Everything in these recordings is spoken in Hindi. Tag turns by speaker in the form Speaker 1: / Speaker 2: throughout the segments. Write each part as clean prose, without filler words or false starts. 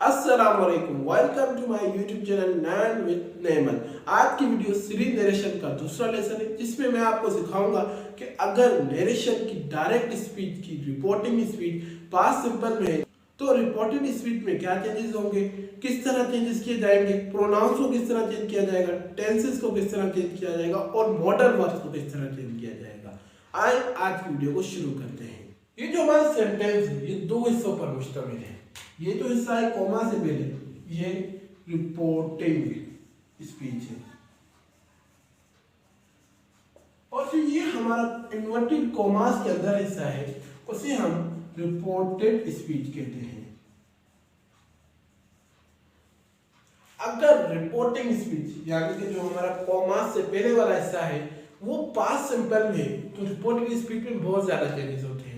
Speaker 1: अस्सलाम वालेकुम, welcome to my YouTube channel Nain with Nemal. आज की वीडियो सीरीज नरेशन का दूसरा लेसन है, जिसमें मैं आपको सिखाऊंगा कि अगर नरेशन की डायरेक्ट स्पीच की रिपोर्टिंग स्पीड पास्ट सिंपल में है तो रिपोर्टिंग स्पीड में क्या चेंजेस होंगे, किस तरह चेंजेस किए जाएंगे, प्रोनाउंस को किस तरह चेंज किया जाएगा, टेंसेस को किस तरह चेंज किया जाएगा और मॉडल वर्ब्स को किस तरह चेंज किया जाएगा। आइए आज की वीडियो को शुरू करते हैं। ये जो हमारा सेंटेंस है ये दो हिस्सों पर मुश्तमिल है। ये जो हिस्सा है कॉमा से पहले, ये रिपोर्टिंग स्पीच है और फिर ये हमारा इन्वर्टेड कॉमास के अंदर हिस्सा है, उसे हम रिपोर्टेड स्पीच कहते हैं। अगर रिपोर्टिंग स्पीच यानी कि जो हमारा कॉमास से पहले वाला हिस्सा है वो पास्ट सिंपल में, तो रिपोर्टिंग स्पीच में बहुत ज्यादा चेंजेस होते हैं।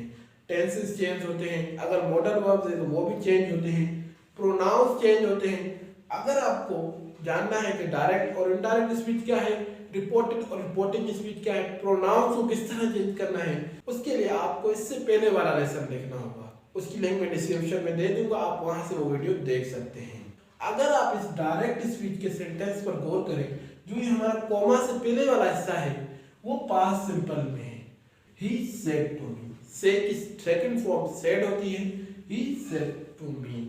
Speaker 1: टेंसेस चेंज होते हैं, अगर मॉडल वर्ब्स है तो वो भी चेंज होते हैं, प्रोनाउंस चेंज होते हैं। अगर आपको जानना है कि डायरेक्ट और इनडायरेक्ट स्पीच क्या है, रिपोर्टेड और रिपोर्टिंग स्पीच क्या है, प्रोनाउंस को किस तरह चेंज करना है, उसके लिए आपको इससे पहले वाला लेसन देखना होगा। उसकी लिंक मैं डिस्क्रिप्शन में दे दूंगा, आप वहां से वो वीडियो देख सकते हैं। अगर आप इस डायरेक्ट स्पीच के सेंटेंस पर गौर करें, जो ये हमारा कॉमा से पहले वाला हिस्सा है वो पास्ट सिंपल में है। ही सेड टू मी, से की सेकंड फॉर्म सेड होती है, he said to me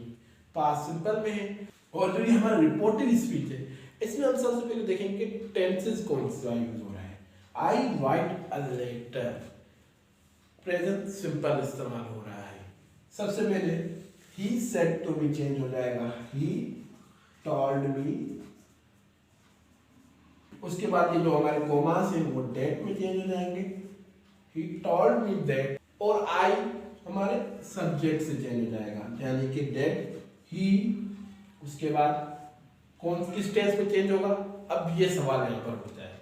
Speaker 1: past simple में है। और जो ये हमारा रिपोर्टेड स्पीच है इसमें हम सबसे पहले देखेंगे टेंसेस कौन सा यूज हो रहा है। I write a letter, present simple इस्तेमाल हो रहा है। सबसे पहले he said to me change हो जाएगा, ही टोल्ड मी। उसके बाद ये जो हमारे कॉमास है वो डेट में चेंज हो जाएंगे, ही टोल्ड मी दैट। और आई हमारे सब्जेक्ट से चेंज हो जाएगा, यानी कि डेट ही। उसके बाद कौन किस टेंस में चेंज होगा, अब ये सवाल यहाँ पर होता है।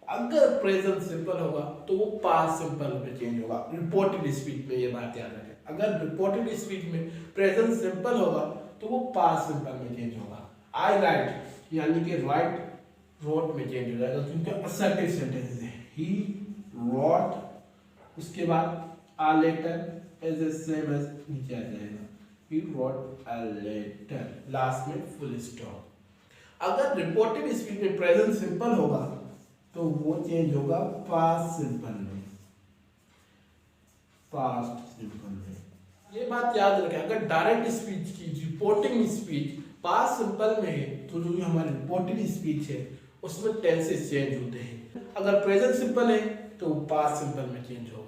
Speaker 1: अगर प्रेजेंट सिंपल होगा तो वो पास्ट सिंपल में चेंज होगा। रिपोर्टेड स्पीच में ये बात याद रखें, अगर रिपोर्टेड स्पीच में प्रेजेंट सिंपल होगा तो वो पास्ट सिंपल में चेंज होगा। आई राइट यानी कि राइट रोट में चेंज हो जाएगा, क्योंकि असर्टिव सेंटेंस है। ही रोट, उसके बाद a letter is the same as नीचे आ जाएगा, he wrote a letter, last में फुल स्टॉप। अगर रिपोर्टेड स्पीच में प्रेजेंट सिंपल होगा तो वो चेंज होगा पास्ट सिंपल में, पास्ट सिंपल में। ये बात याद रखें, अगर डायरेक्ट स्पीच की रिपोर्टिंग स्पीच पास्ट सिंपल में है तो जो हमारी रिपोर्टेड स्पीच है उसमें टेंसेस चेंज होते हैं। अगर प्रेजेंट सिंपल है तो पास्ट सिंपल में चेंज होगा।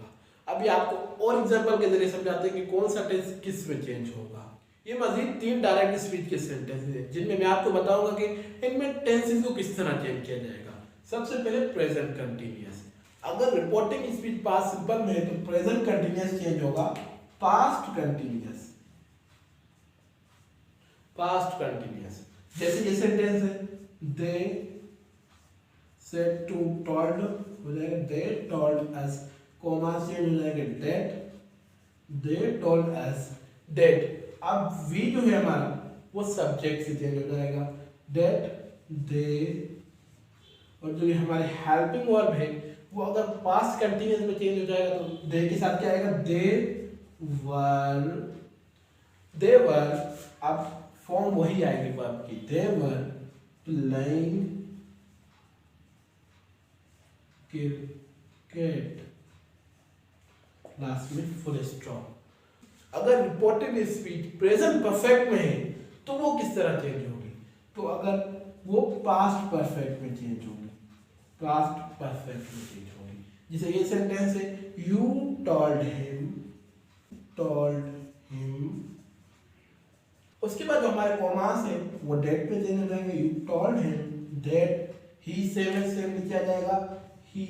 Speaker 1: अभी आपको और एग्जांपल के जरिए समझाते हैं कि कौन सा टेंस किस में चेंज होगा। ये मजीद 3 डायरेक्ट स्पीच के सेंटेंस हैं जिनमें मैं आपको बताऊंगा कि इनमें टेंसेस को किस तरह चेंज किया जाएगा। सबसे पहले प्रेजेंट कंटीन्यूअस। अगर रिपोर्टिंग स्पीच पास्ट सिंपल में है तो प्रेजेंट कंटीन्यूअस चेंज होगा पास्ट कंटीन्यूअस, पास्ट कंटीन्यूअस। जैसे ये सेंटेंस है, दे सेड टू टोल्ड हो जाएगा they told us, comma change हो जाएगा that, they told us that. अब वी जो है हमारा वो सब्जेक्ट से चेंज हो जाएगा, डेट दे। और जो ये हमारे हेल्पिंग वर्ब है वो अगर पास्ट कंटीन्यूअस में चेंज हो जाएगा तो दे के साथ क्या आएगा, दे वर। अब फॉर्म वही आएगी वर्ब की, दे वर प्लेइंग क्रिकेट, लास्ट में फुल स्टॉप। अगर रिपोर्टेड स्पीच प्रेजेंट परफेक्ट में है तो वो किस तरह चेंज होगी, तो अगर वो पास्ट परफेक्ट में चेंज होगी, पास्ट परफेक्ट में चेंज होगी। जैसे ये सेंटेंस है, यू टोल्ड हिम। उसके बाद जो हमारे कॉमास है वो डेट पे चेंज हो जाएंगे, you told him that, he same नीचे आ जाएगा, ही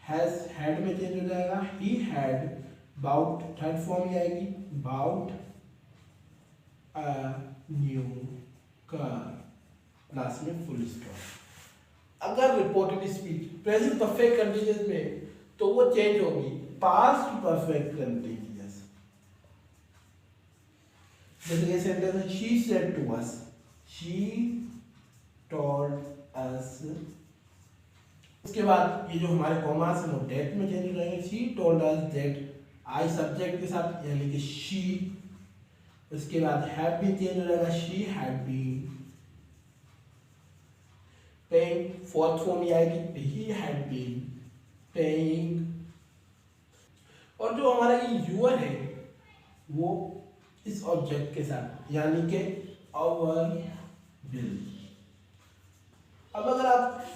Speaker 1: हैज हैड में चेंज हो जाएगा, he had. Bought third form he आएगी, bought a new car, last में फुल स्टॉप। अगर reported speech present perfect continuous में तो वो चेंज होगी पास्ट परफेक्ट कंटीन्यूअस। जैसे ये सेंटेंस है, she said to us, she told us. उसके बाद ये जो हमारे कॉमास है वो डेट में चेंज हो जाएंगे, she told us that, I subject के साथ यानी कि शी। उसके बाद हैव बीन चेंज हो जाएगा she had been paying, fourth form ये आएगी ही हैड बीन पेइंग। और जो हमारा ये यूर है वो इस ऑब्जेक्ट के साथ यानी कि आवर विल। अब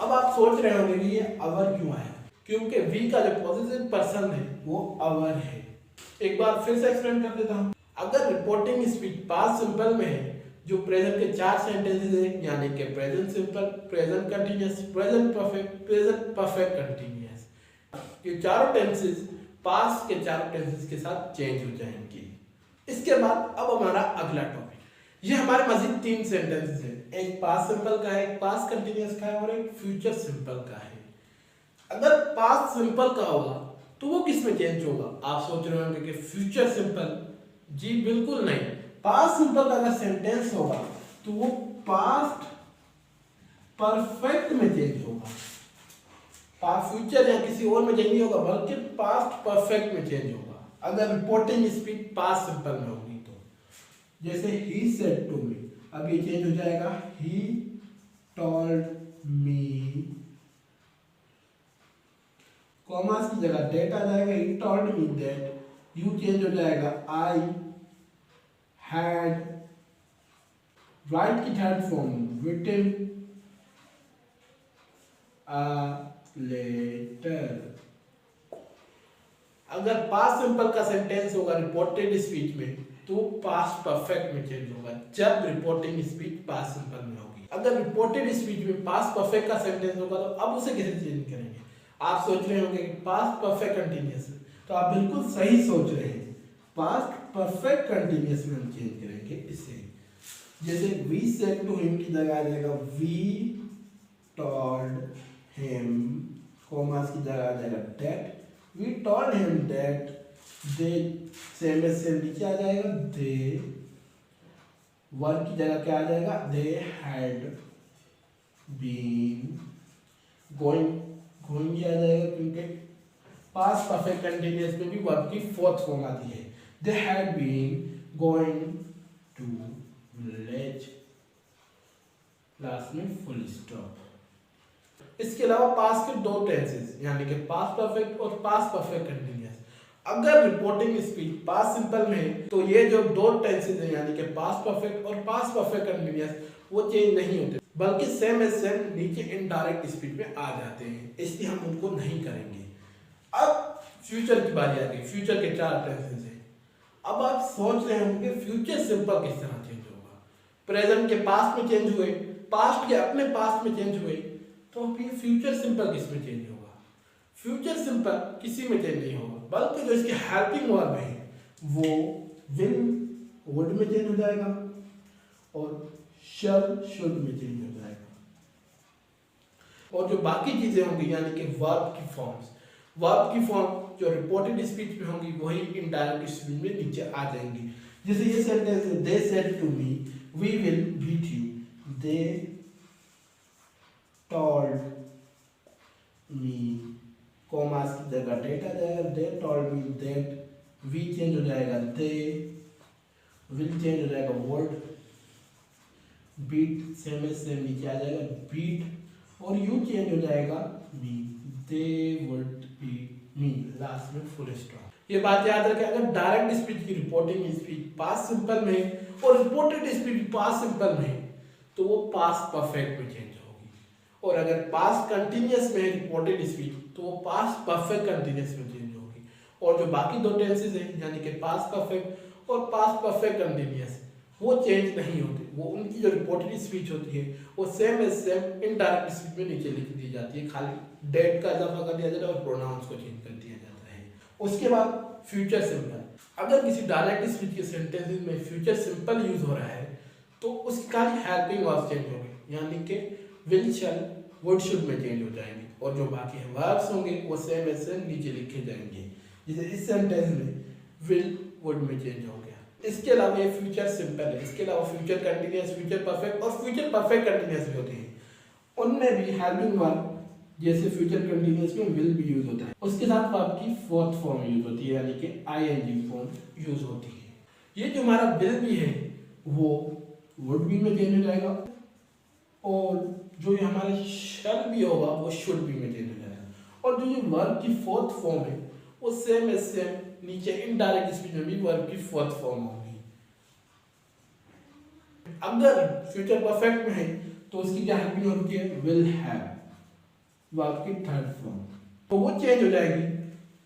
Speaker 1: आप सोच रहे होंगे कि ये अवर क्यों है, क्योंकि वी का जो पॉजिटिव पर्सन है वो अवर है। एक बार फिर से एक्सप्लेन कर देता हूँ। अगर रिपोर्टिंग स्पीच पास्ट सिंपल में है, जो प्रेजेंट के 4 सेंटेंसेस हैं यानी कि present simple, present continuous, present perfect continuous, ये चारों टेंसेस पास्ट के चारों टेंसेस के साथ चेंज हो जाएंगे। इसके बाद अब हमारा अगला टॉपिक, ये हमारे मजीद 3 सेंटेंसेस हैं, एक पास्ट सिंपल का है, एक पास्ट कंटीन्यूअस का है और एक फ्यूचर सिंपल का है। अगर पास्ट सिंपल का होगा तो वो किस में चेंज होगा? आप सोच रहे होंगे कि फ्यूचर सिंपल, जी बिल्कुल नहीं। पास्ट सिंपल का अगर सेंटेंस होगा तो वो पास्ट परफेक्ट में चेंज होगा। पास्ट फ्यूचर या किसी और में चेंज नहीं होगा बल्कि पास्ट परफेक्ट में चेंज होगा अगर रिपोर्टिंग स्पीच पास्ट सिंपल में होगी तो। जैसे ही सेड टू मी, अब ये चेंज हो जाएगा ही टोल्ड मी, कॉमास की जगह डेट आ जाएगा he told me that, you change हो जाएगा आई हैड, राइट की third form written a letter. अगर पास्ट सिंपल का सेंटेंस होगा रिपोर्टेड स्पीच में तो पास्ट परफेक्ट में चेंज होगा जब रिपोर्टिंग स्पीच पास्ट सिंपल में होगी। अगर रिपोर्टेड स्पीच में पास्ट परफेक्ट का सेंटेंस होगा तो अब उसे कैसे चेंज करेंगे? आप सोच रहे होंगे कि पास्ट परफेक्ट कंटीन्यूअस, तो आप बिल्कुल सही सोच रहे हैं, पास्ट परफेक्ट कंटीन्यूअस में हम चेंज करेंगे इसे। जैसे वी सेड टू हिम की जगह आ जाएगा वी टोल्ड हिम, कॉमास की जगह आ जाएगा that, we told him that, the same नीचे आ जाएगा दे, वर्ब की जगह क्या आ जाएगा they had been, going going आ जाएगा क्योंकि पास्ट परफेक्ट कंटीन्यूअस में भी वर्ब की फोर्थ फॉर्म आती है। They had been going to village, last में फुल स्टॉप। इसके अलावा पास्ट के 2 टेंसेस यानी कि पास्ट परफेक्ट और पास्ट परफेक्ट कंटीन्यूअस। अगर रिपोर्टिंग स्पीच पास्ट सिंपल में है तो ये जो 2 टेंसेस हैं यानी कि पास्ट परफेक्ट और पास्ट परफेक्ट कंटीन्यूअस वो चेंज नहीं होते बल्कि सेम एज सेम नीचे इनडायरेक्ट स्पीच में आ जाते हैं, इसलिए हम उनको नहीं करेंगे। अब फ्यूचर की बारी आ गई। फ्यूचर के 4 टेंसेस हैं। अब आप सोच रहे होंगे फ्यूचर सिंपल किस तरह चेंज होगा? प्रेजेंट के पास्ट में चेंज हुए, पास्ट के अपने पास्ट में चेंज हुए, तो अब ये फ्यूचर सिंपल किस में चेंज होगा? फ्यूचर सिंपल किसी में चेंज नहीं होगा बल्कि जो इसके हेल्पिंग वर्ब है वो विल वुड में चेंज हो जाएगा और शल शुड में चेंज हो जाएगा। और जो बाकी चीजें होंगी यानी कि वर्ब की फॉर्म्स, वर्ब की फॉर्म जो रिपोर्टेड स्पीच में होंगी वही इनडायरेक्ट स्पीच में नीचे आ जाएंगी। जैसे ये सेंटेंस है they said to me we will beat you, they told me, commas की जगह डेट आ जाएगा they told me that, we change हो जाएगा दे, विल चेंज हो जाएगा वर्ड, बीट सेम नीचे आ जाएगा बीट, और यू चेंज हो जाएगा me, they would beat me, last में फुल स्टॉप। ये बात याद रखें, अगर डायरेक्ट स्पीच की रिपोर्टिंग स्पीच पास्ट सिंपल में और रिपोर्टेड स्पीच पास्ट सिंपल में तो वो पास्ट परफेक्ट में चेंज होगी, और अगर पास्ट कंटिन्यूअस में रिपोर्टेड स्पीच तो वो पास्ट परफेक्ट कंटिन्यूअस में चेंज होगी। और जो बाकी 2 टेंसेस हैं यानी कि पास्ट परफेक्ट और पास्ट परफेक्ट कंटिन्यूअस वो चेंज नहीं होते, वो उनकी जो रिपोर्टेड स्पीच होती है वो same as same indirect speech में नीचे लिख दी जाती है, खाली डेट का इजाफा कर दिया जाता है और प्रोनाउंस को चेंज कर दिया जाता है। उसके बाद फ्यूचर सिंपल, अगर किसी डायरेक्ट स्पीच के सेंटेंसेस में फ्यूचर सिंपल यूज हो रहा है तो उसकी खाली हेल्पिंग वर्ब चेंज होगी यानी कि विल शैल वुड शुड में चेंज हो जाएंगे, और जो बाकी है वर्ब्स होंगे वो सेम एज सेम नीचे लिखे जाएंगे। जैसे इस सेंटेंस में विल वुड में चेंज हो गया। इसके अलावा ये फ्यूचर सिंपल है, इसके अलावा फ्यूचर कंटीन्यूअस, फ्यूचर परफेक्ट और फ्यूचर परफेक्ट कंटीन्यूअस भी होते हैं, उनमें भी हेल्पिंग वर्ब जैसे फ्यूचर कंटीन्यूअस में विल भी यूज होता है, उसके साथ वर्ब की फोर्थ फॉर्म यूज होती है यानी कि आईएनजी फॉर्म यूज होती है। ये जो हमारा विल भी है वो वुड बी में चेंज हो जाएगा, और जो ये हमारा शैल भी होगा वो शुड बी में चेंज हो जाएगा। और जो ये वर्ब की फोर्थ फॉर्म है वो सेम एज सेम नीचे इनडायरेक्ट स्पीच में भी वर्ब की फोर्थ फॉर्म होगी। अगर फ्यूचर परफेक्ट में है तो उसकी क्या हेल्पिंग होती है, विल हैव, वर्ब की थर्ड फॉर्म, तो वो चेंज हो जाएगी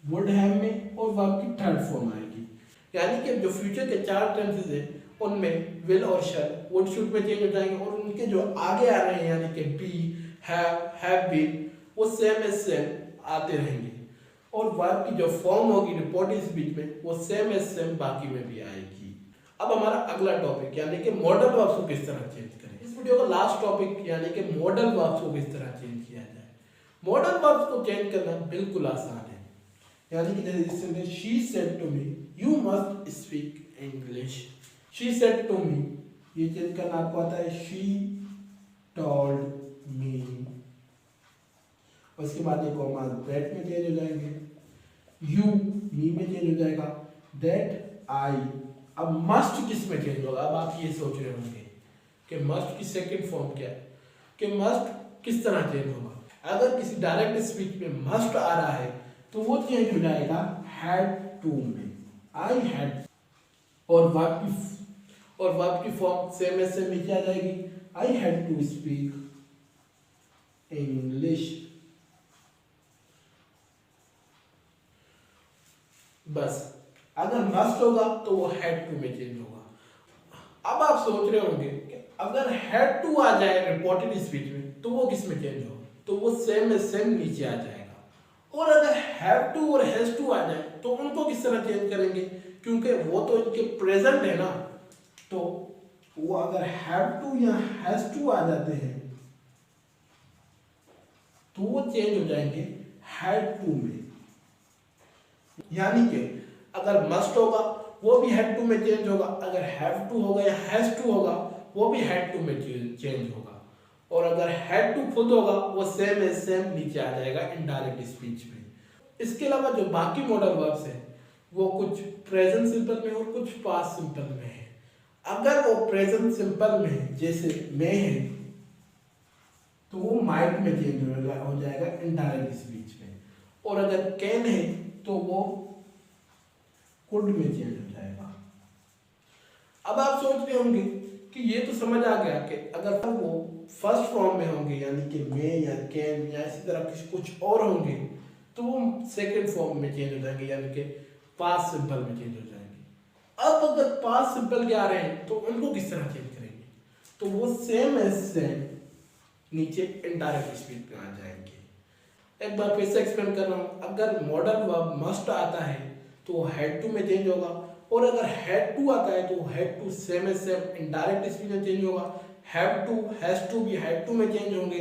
Speaker 1: वुड हैव में और वर्ब की थर्ड फॉर्म आएगी। यानी कि जो फ्यूचर के 4 टेंसेस है उनमें विल और शैल वुड शुड में चेंज हो जाएंगे, और उनके जो आगे आ रहे हैं यानी कि बी, हैव बीन, वो सेम एज सेम आते रहेंगे, और वर्ब की जो फॉर्म होगी रिपोर्टिंग स्पीच में वो सेम एज सेम बाकी में भी आएगी। अब हमारा अगला टॉपिक यानी कि मॉडल वर्ब्स को किस तरह चेंज करें। इस वीडियो का लास्ट टॉपिक यानी कि मॉडल वर्ब्स को किस तरह चेंज किया जाए। मॉडल वर्ब्स को चेंज करना बिल्कुल आसान है, यानी कि जैसे she said to me you must speak English, she said to me, ये चेंज करना आपको आता है, शी टोल्ड मी, उसके बाद ये कॉमा दैट में चेंज हो जाएंगे, यू मी में चेंज हो जाएगा, दैट आई। अब मस्ट किस में चेंज होगा, अब आप ये सोच रहे होंगे कि मस्ट की सेकंड फॉर्म क्या है, कि मस्ट किस तरह चेंज होगा। अगर किसी डायरेक्ट स्पीच में मस्ट आ रहा है तो वो चेंज हो जाएगा हैड टू में, आई हैड, और वर्ब की फॉर्म सेम एज सेम नीचे आ जाएगी, I had to speak English. बस अगर मस्ट होगा तो वो हैड टू में चेंज होगा। अब आप सोच रहे होंगे कि अगर हैड टू आ जाए रिपोर्टेड स्पीच में तो वो किस में चेंज होगा, तो वो सेम एज सेम नीचे आ जाएगा। और अगर हैव टू और हैज टू आ जाए तो उनको किस तरह चेंज करेंगे, क्योंकि वो तो इनके प्रेजेंट है ना, तो वो अगर हैव टू या हैज टू आ जाते हैं तो वो चेंज हो जाएंगे हैड टू में। यानी कि अगर मस्ट होगा वो भी हैड टू में चेंज होगा, अगर हैव टू होगा या हैज टू होगा वो भी हैड टू में चेंज होगा, और अगर हैड टू खुद होगा वो सेम एज सेम नीचे आ जाएगा इनडायरेक्ट स्पीच में। इसके अलावा जो बाकी मॉडल वर्ब्स हैं वो कुछ प्रेजेंट सिंपल में और कुछ पास्ट सिंपल में है। अगर वो प्रेजेंट सिंपल में है जैसे में है तो वो माइट में चेंज हो जाएगा इनडायरेक्ट स्पीच में, और अगर कैन है तो वो कुड में चेंज हो जाएगा। अब आप सोच रहे होंगे कि ये तो समझ आ गया कि अगर वो फर्स्ट फॉर्म में होंगे यानी कि मे या कैन या इसी तरह कुछ और होंगे तो वो सेकंड फॉर्म में चेंज हो जाएंगे यानी कि पास्ट सिंपल में चेंज हो जाएंगे। अब अगर पास्ट सिंपल के आ रहे हैं तो उनको किस तरह चेंज करेंगे, तो वो सेम एज सेम नीचे इनडायरेक्ट स्पीच में आ जाएंगे। एक बार फिर से एक्सप्लेन कर रहा हूँ, अगर मॉडल वर्ब मस्ट आता है तो वो हैड टू में चेंज होगा, और अगर हैड टू आता है तो had to same as same indirect speech में चेंज होगा, हैव टू हैज टू भी हैड टू में चेंज होंगे।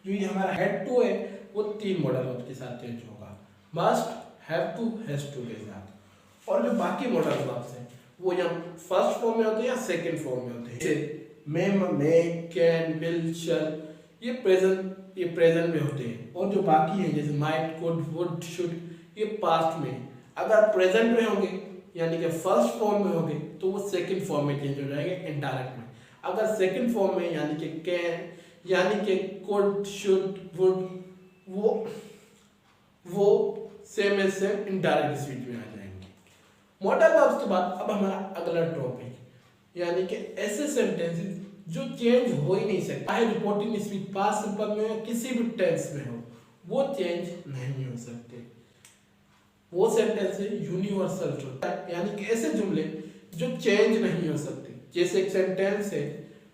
Speaker 1: जो ये हमारा हैड टू है वो 3 मॉडल वर्ब के साथ चेंज होगा, must, have to, has to के साथ। और जो बाकी मॉडल वर्ब्स हैं वो या फर्स्ट फॉर्म में होते हैं या सेकंड फॉर्म में होते हैं, जैसे मे, कैन, विल, शैल, ये प्रेजेंट में होते हैं, और जो बाकी हैं जैसे माइट, कुड, वुड, शुड, ये पास्ट में। अगर प्रेजेंट में होंगे यानी कि फर्स्ट फॉर्म में होंगे तो वो सेकंड फॉर्म में चेंज हो जाएंगे इनडायरेक्ट में। अगर सेकंड फॉर्म में यानी कि कैन यानी कि कुड, शुड, वुड, वो same as same indirect speech में आ जाएंगे। मॉडल वर्ब्स के बाद अब हमारा अगला टॉपिक यानी कि ऐसे सेंटेंसेस जो चेंज हो ही नहीं सकते, चाहे रिपोर्टिंग स्पीच पास्ट सिंपल में हो किसी भी टेंस में हो, वो चेंज नहीं हो सकते। वो सेंटेंस है यूनिवर्सल ट्रूथ, यानी कि ऐसे जुमले जो चेंज नहीं हो सकते। जैसे एक सेंटेंस है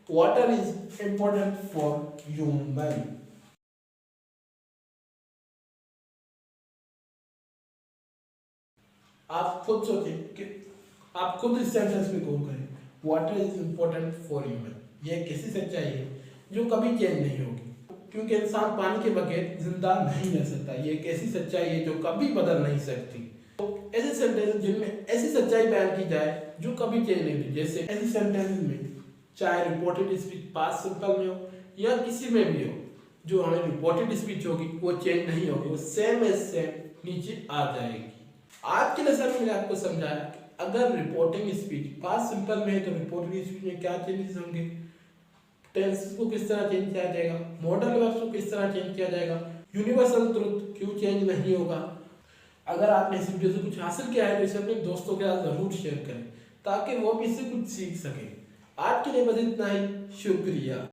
Speaker 1: water is important for human. आप खुद सोचें कि आप खुद इस सेंटेंस में गौर करें, water is important for human, ये कैसी सच्चाई है जो कभी चेंज नहीं होगी, क्योंकि इंसान पानी के बगैर जिंदा नहीं रह सकता। ये एक ऐसी सच्चाई है जो कभी बदल नहीं सकती। तो ऐसे सेंटेंस जिनमें ऐसी सच्चाई बयान की जाए जो कभी चेंज नहीं होती, जैसे ऐसे सेंटेंस में चाहे रिपोर्टेड स्पीच पास्ट सिंपल में हो या किसी में भी हो, जो हमें रिपोर्टेड स्पीच होगी वो चेंज नहीं होगी, वो सेम एज सेम नीचे आ जाएगी। आज के लेसन में मैंने आपको समझाया अगर रिपोर्टिंग स्पीच पास्ट सिंपल में है तो रिपोर्टिंग स्पीच में क्या चेंजेस होंगे, टेंसेस को किस तरह चेंज किया जाएगा, मॉडल वर्ब्स को किस तरह चेंज किया जाएगा, यूनिवर्सल ट्रुथ क्यों चेंज नहीं होगा। अगर आपने इस वीडियो से कुछ हासिल किया है तो इसे अपने दोस्तों के साथ जरूर शेयर करें ताकि वो भी इससे कुछ सीख सके। आज के लिए बस इतना ही, शुक्रिया।